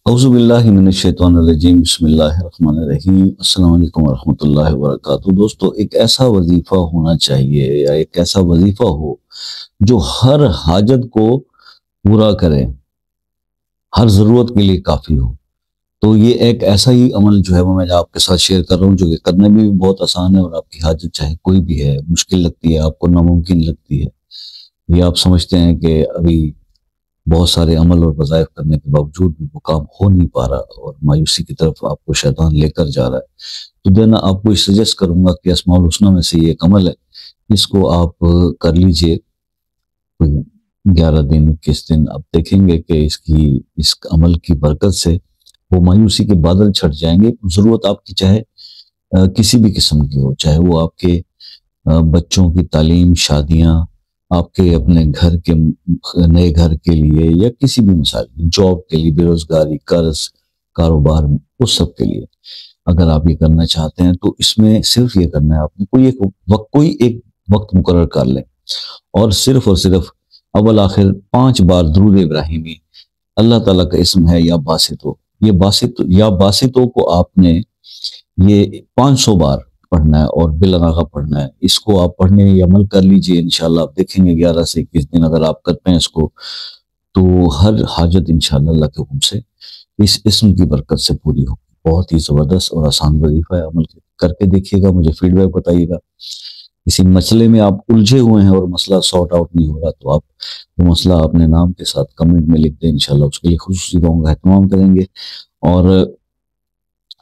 اعوذ باللہ من الشیطان الرجیم، بسم اللہ الرحمن الرحیم۔ السلام علیکم ورحمۃ اللہ وبرکاتہ۔ دوستو، ایک ایسا وظیفہ ہونا چاہیے یا ایک ایسا وظیفہ ہو جو ہر حاجت کو پورا کرے، ہر ضرورت کے لیے کافی ہو۔ تو یہ ایک ایسا ہی عمل جو ہے وہ میں آپ کے ساتھ شیئر کر رہا ہوں، جو کہ کرنے میں بھی بہت آسان ہے، اور آپ کی حاجت چاہے کوئی بھی ہے، مشکل لگتی ہے آپ کو، ناممکن لگتی ہے، یہ آپ سمجھتے ہیں کہ ابھی بہت سارے عمل اور وظائف کرنے کے باوجود بھی وہ کام ہو نہیں پا رہا، اور مایوسی کی طرف آپ کو شیطان لے کر جا رہا ہے، تو دینا آپ کو سجیسٹ کروں گا کہ اسماء الحسنی میں سے یہ ایک عمل ہے، اس کو آپ کر لیجئے۔ 11 دن 21 دن آپ دیکھیں گے کہ اس عمل کی برکت سے وہ مایوسی کے بادل چھٹ جائیں گے۔ ضرورت آپ کی چاہے کسی بھی قسم کی ہو، چاہے وہ آپ کے بچوں کی تعلیم، شادیاں، آپ کے اپنے گھر کے نئے گھر کے لیے، یا کسی بھی مسائل، جاب کے لیے، بے روزگاری، قرض، کاروبار، اس سب کے لیے اگر آپ یہ کرنا چاہتے ہیں تو اس میں صرف یہ کرنا ہے، آپ نے کوئی ایک وقت مقرر کر لیں، اور صرف اول آخر 5 بار درود ابراہیمی، اللہ تعالیٰ کا اسم ہے یا باسطو، یہ باسطو کو آپ نے یہ 500 بار پڑھنا ہے اور بلا پڑھنا ہے۔ اس کو آپ پڑھنے یا عمل کر لیجئے، انشاءاللہ آپ دیکھیں گے 11 سے 21 دن اگر آپ کرتے ہیں اس کو، تو ہر حاجت انشاءاللہ اللہ کے حکم سے اس اسم کی برکت سے پوری ہوگی۔ بہت ہی زبردست اور آسان وظیفہ ہے، عمل کر کے دیکھیے گا، مجھے فیڈ بیک بتائیے گا۔ کسی مسئلے میں آپ الجھے ہوئے ہیں اور مسئلہ سارٹ آؤٹ نہیں ہو رہا، تو آپ وہ مسئلہ اپنے نام کے ساتھ کمنٹ میں لکھ دیں، انشاءاللہ اس کے لیے خصوصی دعاؤں کا اہتمام کریں گے۔ اور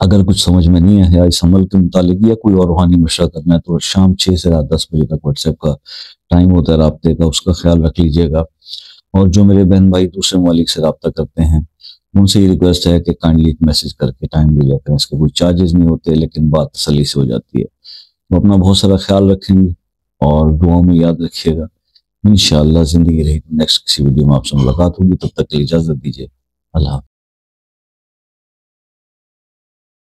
اگر کچھ سمجھ میں نہیں آیا اس عمل کے متعلق یا کوئی اور روحانی مشورہ کرنا ہے، تو شام 6 سے رات 10 بجے تک واٹس ایپ کا ٹائم ہوتا ہے رابطے کا، اس کا خیال رکھ لیجئے گا۔ اور جو میرے بہن بھائی دوسرے ممالک سے رابطہ کرتے ہیں، ان سے یہ ریکویسٹ ہے کہ کائنڈلی ایک میسج کر کے ٹائم لے لیا کریں، اس کے کوئی چارجز نہیں ہوتے، لیکن بات تسلی سے ہو جاتی ہے۔ تو اپنا بہت سارا خیال رکھیں گے، اور دعاؤں میں یاد رکھیے گا۔ انشاءاللہ زندگی رہی تو نیکسٹ کسی ویڈیو میں آپ سے ملاقات ہوگی، تب تک کے لیے اجازت دیجیے، اللہ حافظ۔